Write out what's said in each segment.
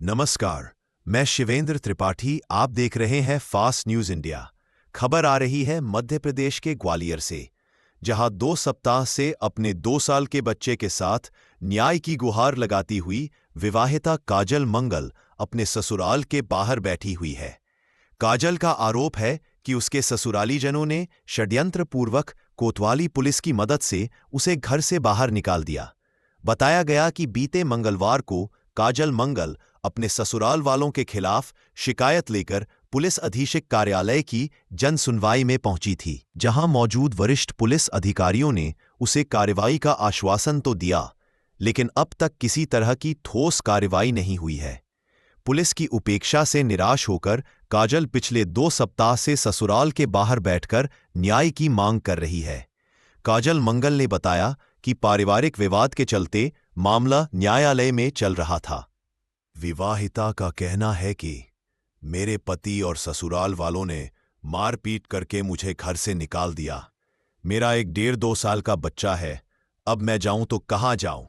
नमस्कार, मैं शिवेंद्र त्रिपाठी। आप देख रहे हैं फास्ट न्यूज इंडिया। खबर आ रही है मध्य प्रदेश के ग्वालियर से, जहां 2 सप्ताह से अपने 2 साल के बच्चे के साथ न्याय की गुहार लगाती हुई विवाहिता काजल मंगल अपने ससुराल के बाहर बैठी हुई है। काजल का आरोप है कि उसके ससुरालीजनों ने षड्यंत्रपूर्वक कोतवाली पुलिस की मदद से उसे घर से बाहर निकाल दिया। बताया गया कि बीते मंगलवार को काजल मंगल अपने ससुराल वालों के खिलाफ शिकायत लेकर पुलिस अधीक्षक कार्यालय की जन सुनवाई में पहुंची थी, जहां मौजूद वरिष्ठ पुलिस अधिकारियों ने उसे कार्रवाई का आश्वासन तो दिया, लेकिन अब तक किसी तरह की ठोस कार्रवाई नहीं हुई है। पुलिस की उपेक्षा से निराश होकर काजल पिछले 2 सप्ताह से ससुराल के बाहर बैठकर न्याय की मांग कर रही है। काजल मंगल ने बताया कि पारिवारिक विवाद के चलते मामला न्यायालय में चल रहा था। विवाहिता का कहना है कि मेरे पति और ससुराल वालों ने मारपीट करके मुझे घर से निकाल दिया। मेरा एक 1.5-2 साल का बच्चा है। अब मैं जाऊं तो कहां जाऊं?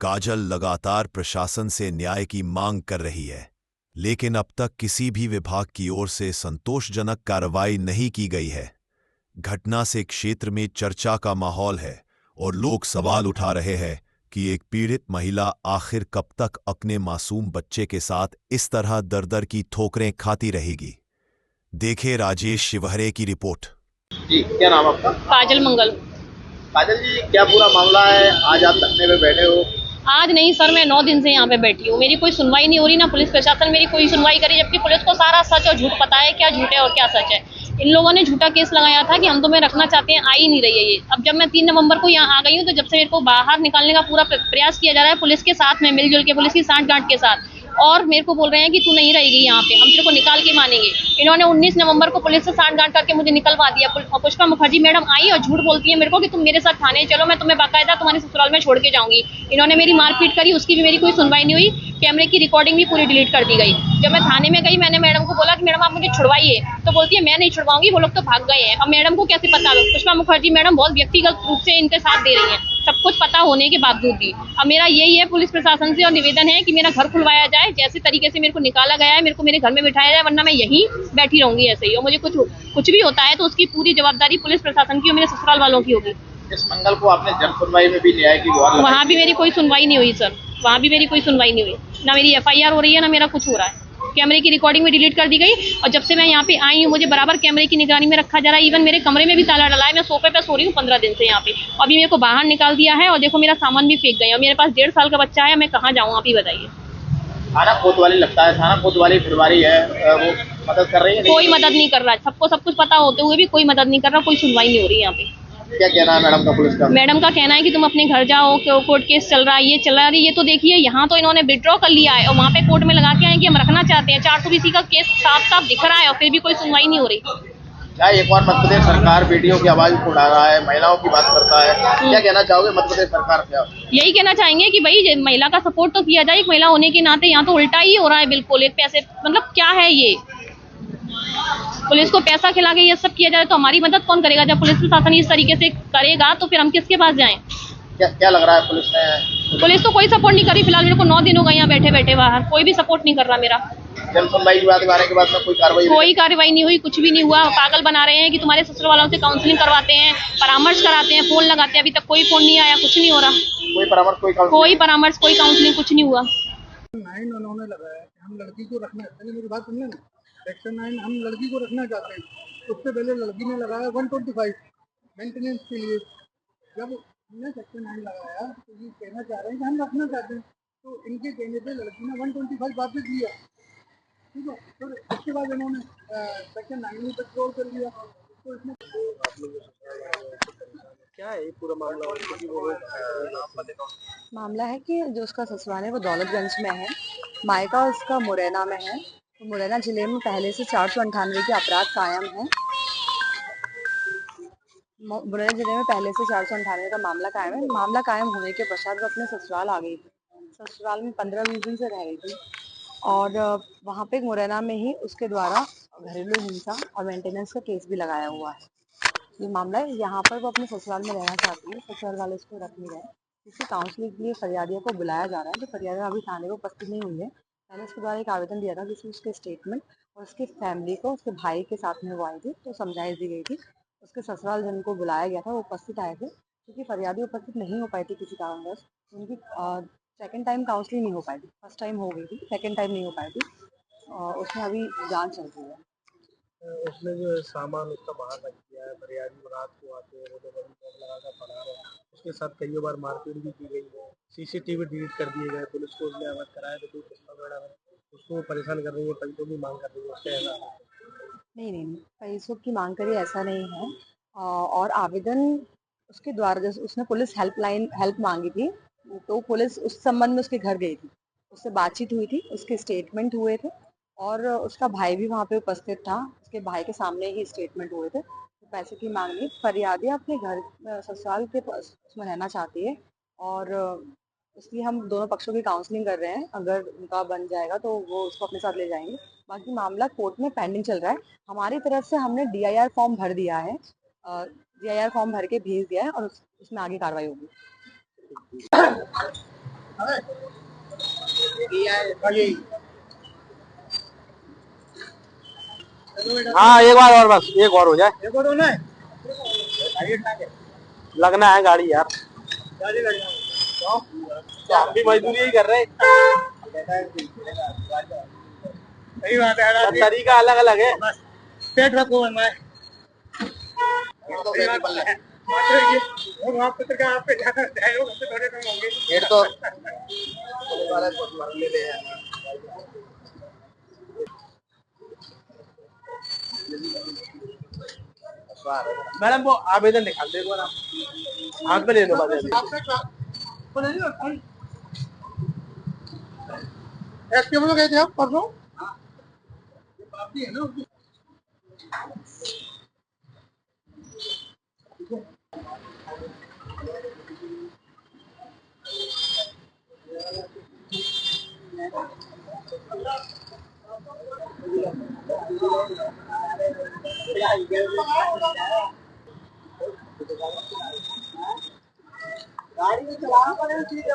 काजल लगातार प्रशासन से न्याय की मांग कर रही है, लेकिन अब तक किसी भी विभाग की ओर से संतोषजनक कार्रवाई नहीं की गई है। घटना से क्षेत्र में चर्चा का माहौल है और लोग सवाल उठा रहे हैं कि एक पीड़ित महिला आखिर कब तक अपने मासूम बच्चे के साथ इस तरह दर-दर की ठोकरें खाती रहेगी। देखे राजेश शिवहरे की रिपोर्ट। जी, क्या नाम आपका? काजल मंगल। काजल जी, क्या पूरा मामला है? आज आप धरने पे बैठे हो? आज नहीं सर, मैं 9 दिन से यहाँ पे बैठी हूँ। मेरी कोई सुनवाई नहीं हो रही, ना पुलिस प्रशासन मेरी कोई सुनवाई करे, जबकि पुलिस को सारा सच और झूठ पता है, क्या झूठ है और क्या सच है। इन लोगों ने झूठा केस लगाया था कि हम तुम्हें रखना चाहते हैं, आ ही नहीं रही है ये। अब जब मैं 3 नवंबर को यहाँ आ गई हूँ, तो जब से मेरे को बाहर निकालने का पूरा प्रयास किया जा रहा है पुलिस के साथ में, मिलजुल के, पुलिस की सांठ-गांठ के साथ, और मेरे को बोल रहे हैं कि तू नहीं रहेगी यहाँ पे, हम तेरे को निकाल के मानेंगे। इन्होंने 19 नवंबर को पुलिस से सांठ-गांठ करके मुझे निकलवा दिया। पुष्पा मुखर्जी मैडम आई और झूठ बोलती है मेरे को कि तुम मेरे साथ थाने चलो, मैं तुम्हें बाकायदा तुम्हारे ससुराल में छोड़ के जाऊंगी। इन्होंने मेरी मारपीट करी, उसकी भी मेरी कोई सुनवाई नहीं हुई। कैमरे की रिकॉर्डिंग भी पूरी डिलीट कर दी गई। जब मैं थाने में गई, मैंने मैडम को बोला कि मैडम आप मुझे छुड़वाइए, तो बोलती है मैं नहीं छुड़वाऊंगी, वो लोग तो भाग गए हैं। अब मैडम को कैसे पता? पुष्पा मुखर्जी मैडम बहुत व्यक्तिगत रूप से इनके साथ दे रही हैं, सब कुछ पता होने के बावजूद भी। अब मेरा यही है पुलिस प्रशासन से और निवेदन है कि मेरा घर खुलवाया जाए, जैसे तरीके से मेरे को निकाला गया है, मेरे को मेरे घर में बिठाया जाए, वरना मैं यहीं बैठी रहूंगी ऐसे ही। और मुझे कुछ भी होता है तो उसकी पूरी जवाबदारी पुलिस प्रशासन की और मेरे ससुराल वालों की होगी। इस मंगल को आपने जन सुनवाई में भी न्याय की गुहार लगाई? वहाँ भी मेरी कोई सुनवाई नहीं हुई सर, वहाँ भी मेरी कोई सुनवाई नहीं हुई। ना मेरी FIR हो रही है, ना मेरा कुछ हो रहा है। कैमरे की रिकॉर्डिंग भी डिलीट कर दी गई, और जब से मैं यहाँ पे आई हूँ मुझे बराबर कैमरे की निगरानी में रखा जा रहा है। इवन मेरे कमरे में भी ताला डला है, मैं सोफे पे सो रही हूँ 15 दिन से यहाँ पे। अभी मेरे को बाहर निकाल दिया है, और देखो मेरा सामान भी फेंक गए, और मेरे पास 1.5 साल का बच्चा है, मैं कहाँ जाऊँ आप ही बताइए। थाना कोतवाली लगता है, थाना कोतवाली फिरवारी है, वो मदद कर रही है? कोई मदद नहीं कर रहा है, सबको सब कुछ पता होते हुए भी कोई मदद नहीं कर रहा, कोई सुनवाई नहीं हो रही यहाँ पे। क्या कहना है मैडम का पुलिस का? मैडम का कहना है कि तुम अपने घर जाओ, कोर्ट केस चल रहा है, ये चल रहा है। ये तो देखिए, यहाँ तो इन्होंने विड्रॉ कर लिया है और वहाँ पे कोर्ट में लगा के आए कि हम रखना चाहते हैं। 420 का केस साफ साफ दिख रहा है, और फिर भी कोई सुनवाई नहीं हो रही। क्या एक और मध्य प्रदेश सरकार बेटियों की आवाज उठा रहा है, महिलाओं की बात करता है, क्या कहना चाहोगे मध्य प्रदेश सरकार से आप? यही कहना चाहेंगे कि भाई महिला का सपोर्ट तो किया जाए, एक महिला होने के नाते। यहाँ तो उल्टा ही हो रहा है बिल्कुल। एक पैसे मतलब क्या है ये, पुलिस को पैसा खिला के ये सब किया जाए तो हमारी मदद कौन करेगा? जब पुलिस प्रशासन इस तरीके से करेगा तो फिर हम किसके पास जाएं? क्या लग रहा है पुलिस ने? पुलिस तो कोई सपोर्ट नहीं करी फिलहाल। मेरे को 9 दिन हो गए यहाँ बैठे बैठे बाहर, कोई भी सपोर्ट नहीं कर रहा मेरा। जन सुनवाई की बात आने के बाद में कोई कार्रवाई नहीं हुई, कुछ भी नहीं हुआ। पागल बना रहे हैं कि तुम्हारे ससुर वालों से काउंसलिंग करवाते हैं, परामर्श कराते हैं, फोन लगाते हैं। अभी तक कोई फोन नहीं आया, कुछ नहीं हो रहा। कोई परामर्श, कोई काउंसलिंग, कुछ नहीं हुआ। 9 उन्होंने लगाया कि हम लड़की को रखना, पहले मेरी बात सुनिए ना। सेक्शन 9 हम लड़की को रखना चाहते हैं। उससे पहले लड़की ने लगाया 125 मेंटेनेंस के लिए। जब हमने सेक्शन 9 लगाया तो ये कहना चाह रहे हैं कि हम रखना चाहते हैं, तो इनके कहने पे लड़की ने 125 वापस लिया। ठीक है, फिर उसके बाद इन्होंने सेक्शन 9 में पेट्रोल कर लिया। तो इसमें क्या है पूरा मामला? मामला है कि जो उसका ससुराल है वो दौलतगंज में है, मायका उसका मुरैना में है। तो मुरैना जिले में पहले से 498 के अपराध कायम है। मुरैना जिले में पहले से 498 का मामला कायम है। मामला कायम होने के पश्चात वो अपने ससुराल आ गई थी। ससुराल में 15-20 दिन से रह रही थी, और वहाँ पे मुरैना में ही उसके द्वारा घरेलू हिंसा और मेंटेनेंस का केस भी लगाया हुआ है। ये मामला है। यहाँ पर वो अपने ससुराल में रहना चाहती है, ससुराल वाले उसको रख नहीं रहे। इसी काउंसलिंग के लिए फरियादिया को बुलाया जा रहा है, तो फरियादिया अभी थाने में उपस्थित नहीं हुई है। मैंने उसके द्वारा एक आवेदन दिया था जिसमें उसके स्टेटमेंट और उसकी फैमिली को उसके भाई के साथ में वो आई थी, तो समझाइश दी गई थी। उसके ससुराल जिनको बुलाया गया था वो उपस्थित आए थे, क्योंकि फरियादी उपस्थित नहीं हो पाई थी किसी कारणवश। उनकी सेकंड टाइम काउंसलिंग नहीं हो पाई थी, फर्स्ट टाइम हो गई थी, सेकंड टाइम नहीं हो पाई थी। उसमें अभी जांच चल रही है। उसने जो सामान उसका बाहर रख दिया है, फरियादी रात को आते हैं, वो तो बड़ी बॉम्ब लगा कर फरार है। उसके साथ कई बार मारपीट भी की गई है, सीसीटीवी डिलीट कर दिए गए, पुलिस को उसने अवगत कराया तो कोई पुष्पा मैडम है, उसको परेशान कर रही है, पैसों की मांग कर रही है, उसके ऐसा है। नहीं, नहीं, नहीं, पैसों की माँग करी ऐसा नहीं है। और आवेदन उसके द्वारा जैसे उसने पुलिस हेल्प माँगी थी, तो पुलिस उस संबंध में उसके घर गई थी। उससे बातचीत हुई थी, उसके स्टेटमेंट हुए थे और उसका भाई भी वहाँ पे उपस्थित था। उसके भाई के सामने ही स्टेटमेंट हुए थे। तो पैसे की माँग नहीं, फरियादी अपने घर ससुराल के पास उसमें रहना चाहती है और इसलिए हम दोनों पक्षों की काउंसलिंग कर रहे हैं। अगर उनका बन जाएगा तो वो उसको अपने साथ ले जाएँगे। बाकी मामला कोर्ट में पेंडिंग चल रहा है। हमारी तरफ से हमने डीआईआर फॉर्म भर दिया है, डीआईआर फॉर्म भर के भेज दिया है और उसमें आगे कार्रवाई होगी। हाँ एक बार और, बस एक और हो जाए, एक और होना है, लगना है गाड़ी यार, गाड़ी लग जाए हम भी मजदूरी ही कर रहे हैं, सही बात है यार, तरीका अलग अलग है। पेट रखो बनवाए वहाँ पत्रकार आप पे जाकर जाएगा, उससे थोड़े कम होंगे। ये तो पुलिस वाले बहुत मर लेते हैं। मैडम वो आवेदन निकाल दे, हाथ में ले लो बस ऐसे। एसपीएम में गए थे आप परसों? बाकी है ना उसकी। गाड़ी में चलाना पड़ेगा, ठीक है।